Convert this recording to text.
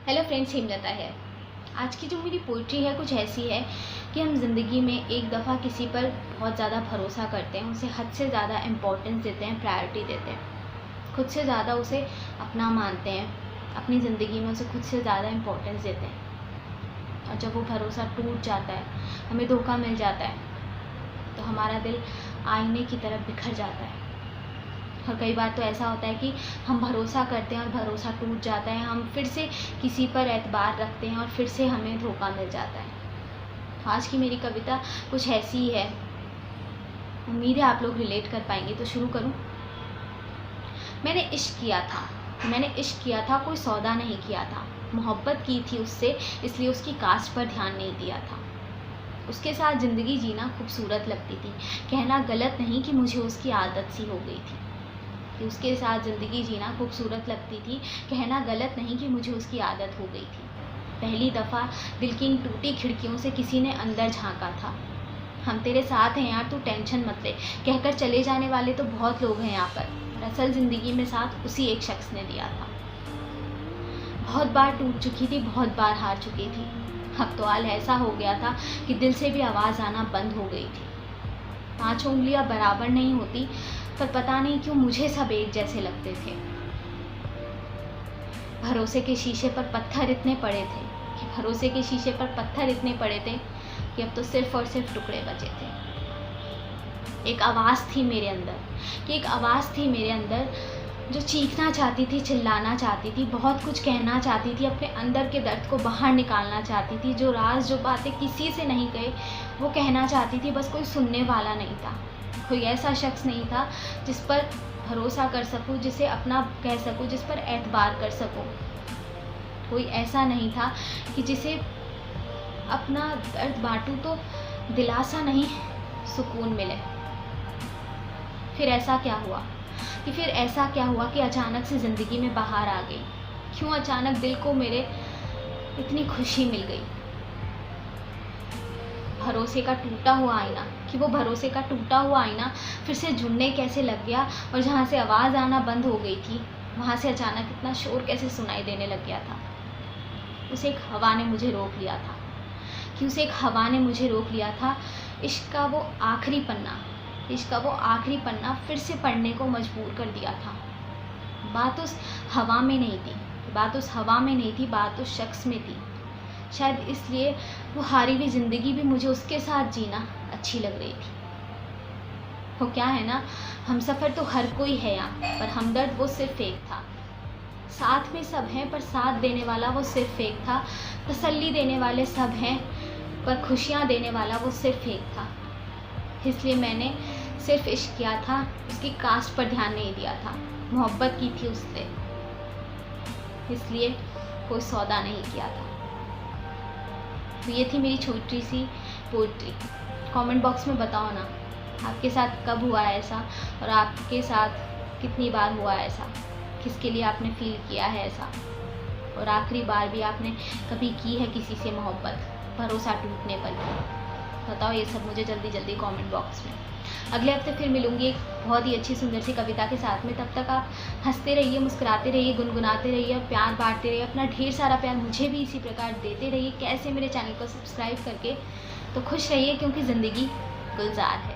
Hello friends, Hemlata है। आज की जो मेरी पोइट्री है कुछ ऐसी है कि हम ज़िंदगी में एक दफ़ा किसी पर बहुत ज़्यादा भरोसा करते हैं, उसे हद से ज़्यादा इम्पोर्टेंस देते हैं, प्रायोरिटी देते हैं, खुद से ज़्यादा उसे अपना मानते हैं, अपनी ज़िंदगी में उसे खुद से ज़्यादा इम्पोर्टेंस देते हैं। और जब वो भरोसा टूट जाता है, हमें धोखा मिल जाता है, तो हमारा दिल आईने की तरफ बिखर जाता है। और कई बार तो ऐसा होता है कि हम भरोसा करते हैं और भरोसा टूट जाता है, हम फिर से किसी पर एतबार रखते हैं और फिर से हमें धोखा मिल जाता है। आज की मेरी कविता कुछ ऐसी ही है, उम्मीद है आप लोग रिलेट कर पाएंगे। तो शुरू करूं। मैंने इश्क किया था, कोई सौदा नहीं किया था। मोहब्बत की थी उससे, इसलिए उसकी कास्ट पर ध्यान नहीं दिया था। उसके साथ ज़िंदगी जीना खूबसूरत लगती थी, कहना गलत नहीं कि मुझे उसकी आदत सी हो गई थी। कि उसके साथ ज़िंदगी जीना खूबसूरत लगती थी, कहना गलत नहीं कि मुझे उसकी आदत हो गई थी। पहली दफ़ा दिल की इन टूटी खिड़कियों से किसी ने अंदर झांका था। हम तेरे साथ हैं यार, तू टेंशन मत ले, कहकर चले जाने वाले तो बहुत लोग हैं यहाँ पर। असल ज़िंदगी में साथ उसी एक शख्स ने दिया था। बहुत बार टूट चुकी थी, बहुत बार हार चुकी थी। अब तो हाल ऐसा हो गया था कि दिल से भी आवाज़ आना बंद हो गई थी। 5 उंगलियां बराबर नहीं होती, पर पता नहीं क्यों मुझे सब एक जैसे लगते थे। भरोसे के शीशे पर पत्थर इतने पड़े थे कि अब तो सिर्फ और सिर्फ टुकड़े बचे थे। एक आवाज़ थी मेरे अंदर जो चीखना चाहती थी, चिल्लाना चाहती थी, बहुत कुछ कहना चाहती थी, अपने अंदर के दर्द को बाहर निकालना चाहती थी। जो राज, जो बातें किसी से नहीं कहे, वो कहना चाहती थी, बस कोई सुनने वाला नहीं था। कोई ऐसा शख्स नहीं था जिस पर भरोसा कर सकूं, जिसे अपना कह सकूं, जिस पर एतबार कर सकूं। कोई ऐसा नहीं था कि जिसे अपना दर्द बांटूं तो दिलासा नहीं, सुकून मिले। फिर ऐसा क्या हुआ कि अचानक से ज़िंदगी में बहार आ गई। क्यों अचानक दिल को मेरे इतनी खुशी मिल गई। भरोसे का टूटा हुआ आईना फिर से जुड़ने कैसे लग गया, और जहाँ से आवाज़ आना बंद हो गई थी, वहाँ से अचानक इतना शोर कैसे सुनाई देने लग गया था। उसे एक हवा ने मुझे रोक लिया था। इश्क का वो आखिरी पन्ना फिर से पढ़ने को मजबूर कर दिया था। बात उस हवा में नहीं थी, बात उस शख्स में थी। शायद इसलिए वो हारी हुई ज़िंदगी भी मुझे उसके साथ जीना अच्छी लग रही थी। वो क्या है ना, हम सफ़र तो हर कोई है यहाँ, पर हमदर्द वो सिर्फ एक था। साथ में सब हैं, पर साथ देने वाला वो सिर्फ एक था। तसल्ली देने वाले सब हैं, पर खुशियाँ देने वाला वो सिर्फ एक था। इसलिए मैंने सिर्फ इश्क किया था, उसकी कास्ट पर ध्यान नहीं दिया था। मोहब्बत की थी उससे, इसलिए कोई सौदा नहीं किया था। तो ये थी मेरी छोटी सी पोइट्री। कमेंट बॉक्स में बताओ ना, आपके साथ कब हुआ ऐसा, और आपके साथ कितनी बार हुआ ऐसा, किसके लिए आपने फील किया है ऐसा, और आखिरी बार भी आपने कभी की है किसी से मोहब्बत, भरोसा टूटने पर भी। बताओ ये सब मुझे जल्दी कमेंट बॉक्स में। अगले हफ्ते फिर मिलूंगी एक बहुत ही अच्छी सुंदर सी कविता के साथ में। तब तक आप हंसते रहिए, मुस्कुराते रहिए, गुनगुनाते रहिए और प्यार बांटते रहिए। अपना ढेर सारा प्यार मुझे भी इसी प्रकार देते रहिए। कैसे? मेरे चैनल को सब्सक्राइब करके। तो खुश रहिए, क्योंकि ज़िंदगी गुलजार है।